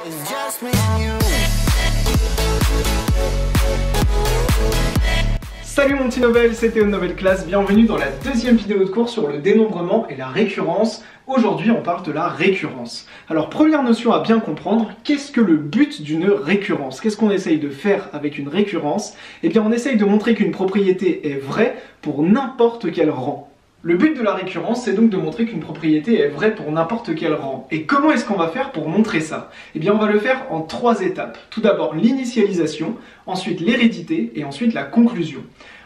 It's just me and you. Salut mon petit Nobel, c'est Théo de Nobel Class, bienvenue dans la deuxième vidéo de cours sur le dénombrement et la récurrence. Aujourd'hui on parle de la récurrence. Alors première notion à bien comprendre, qu'est-ce que le but d'une récurrence? Qu'est-ce qu'on essaye de faire avec une récurrence? Eh bien on essaye de montrer qu'une propriété est vraie pour n'importe quel rang. Le but de la récurrence, c'est donc de montrer qu'une propriété est vraie pour n'importe quel rang. Et comment est-ce qu'on va faire pour montrer ça? Eh bien on va le faire en 3 étapes. Tout d'abord l'initialisation, ensuite l'hérédité et ensuite la conclusion.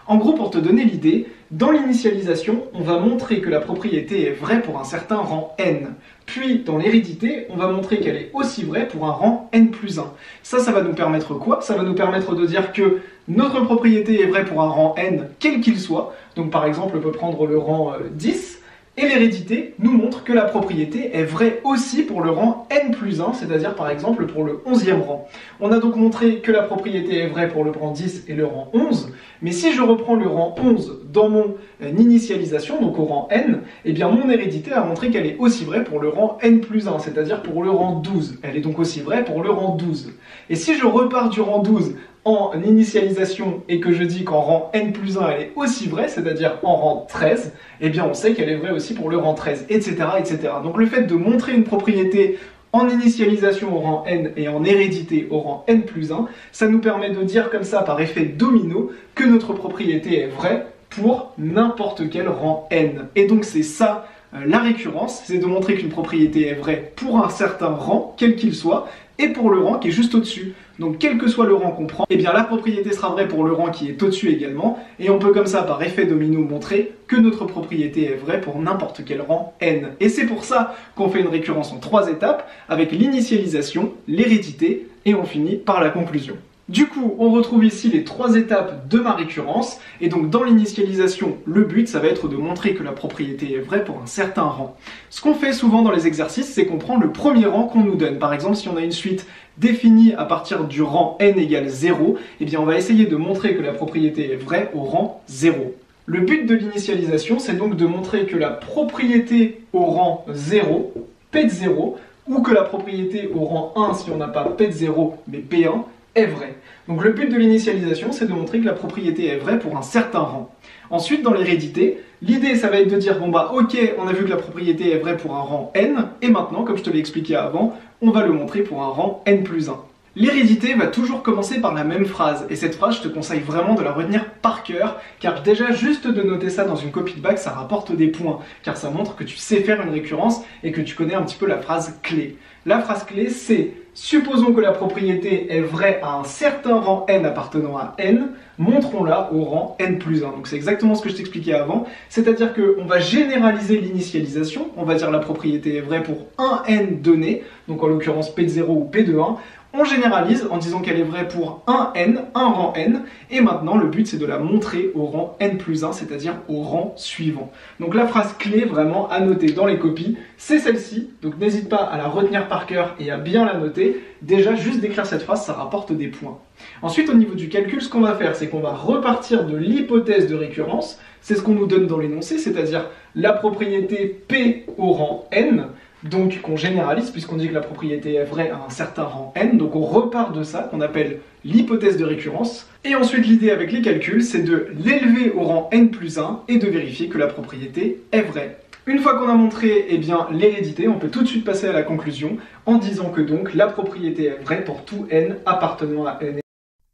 En gros, pour te donner l'idée, dans l'initialisation, on va montrer que la propriété est vraie pour un certain rang n. Puis, dans l'hérédité, on va montrer qu'elle est aussi vraie pour un rang n plus 1. Ça va nous permettre quoi? Ça va nous permettre de dire que notre propriété est vraie pour un rang n, quel qu'il soit. Donc par exemple, on peut prendre le rang 10. Et l'hérédité nous montre que la propriété est vraie aussi pour le rang n plus 1, c'est-à-dire par exemple pour le 11e rang. On a donc montré que la propriété est vraie pour le rang 10 et le rang 11, mais si je reprends le rang 11 dans mon initialisation, donc au rang n, eh bien mon hérédité a montré qu'elle est aussi vraie pour le rang n plus 1, c'est-à-dire pour le rang 12. Elle est donc aussi vraie pour le rang 12. Et si je repars du rang 12 en initialisation et que je dis qu'en rang n plus 1 elle est aussi vraie, c'est-à-dire en rang 13, eh bien on sait qu'elle est vraie aussi pour le rang 13, etc., etc. Donc le fait de montrer une propriété en initialisation au rang n et en hérédité au rang n plus 1, ça nous permet de dire comme ça par effet domino que notre propriété est vraie pour n'importe quel rang n. Et donc c'est ça la récurrence, c'est de montrer qu'une propriété est vraie pour un certain rang, quel qu'il soit, et pour le rang qui est juste au-dessus. Donc quel que soit le rang qu'on prend, eh bien la propriété sera vraie pour le rang qui est au-dessus également, et on peut comme ça par effet domino montrer que notre propriété est vraie pour n'importe quel rang n. Et c'est pour ça qu'on fait une récurrence en 3 étapes, avec l'initialisation, l'hérédité, et on finit par la conclusion. Du coup, on retrouve ici les 3 étapes de ma récurrence, et donc dans l'initialisation, le but, ça va être de montrer que la propriété est vraie pour un certain rang. Ce qu'on fait souvent dans les exercices, c'est qu'on prend le premier rang qu'on nous donne. Par exemple, si on a une suite définie à partir du rang n égale 0, eh bien on va essayer de montrer que la propriété est vraie au rang 0. Le but de l'initialisation, c'est donc de montrer que la propriété au rang 0, P de 0, ou que la propriété au rang 1, si on n'a pas P de 0, mais P1, est vrai. Donc le but de l'initialisation, c'est de montrer que la propriété est vraie pour un certain rang. Ensuite, dans l'hérédité, l'idée, ça va être de dire, bon bah ok, on a vu que la propriété est vraie pour un rang n, et maintenant, comme je te l'ai expliqué avant, on va le montrer pour un rang n plus 1. L'hérédité va toujours commencer par la même phrase, et cette phrase, je te conseille vraiment de la retenir par cœur, car déjà, juste de noter ça dans une copie de bac, ça rapporte des points, car ça montre que tu sais faire une récurrence et que tu connais un petit peu la phrase clé. La phrase clé, c'est « Supposons que la propriété est vraie à un certain rang n appartenant à n, montrons-la au rang n plus 1. » Donc c'est exactement ce que je t'expliquais avant, c'est-à-dire qu'on va généraliser l'initialisation, on va dire la propriété est vraie pour un n donné, donc en l'occurrence P de 0 ou P de 1, on généralise en disant qu'elle est vraie pour un n, un rang n, et maintenant le but c'est de la montrer au rang n plus 1, c'est-à-dire au rang suivant. Donc la phrase clé vraiment à noter dans les copies, c'est celle-ci, donc n'hésite pas à la retenir par cœur et à bien la noter. Déjà, juste d'écrire cette phrase, ça rapporte des points. Ensuite, au niveau du calcul, ce qu'on va faire, c'est qu'on va repartir de l'hypothèse de récurrence, c'est ce qu'on nous donne dans l'énoncé, c'est-à-dire la propriété P au rang n, donc qu'on généralise puisqu'on dit que la propriété est vraie à un certain rang n, donc on repart de ça qu'on appelle l'hypothèse de récurrence. Et ensuite l'idée avec les calculs, c'est de l'élever au rang n plus 1 et de vérifier que la propriété est vraie. Une fois qu'on a montré l'hérédité, on peut tout de suite passer à la conclusion en disant que donc la propriété est vraie pour tout n appartenant à n.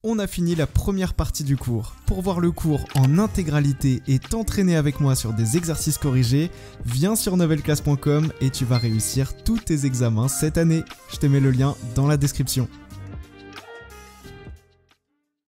On a fini la première partie du cours. Pour voir le cours en intégralité et t'entraîner avec moi sur des exercices corrigés, viens sur novelclass.com et tu vas réussir tous tes examens cette année. Je te mets le lien dans la description.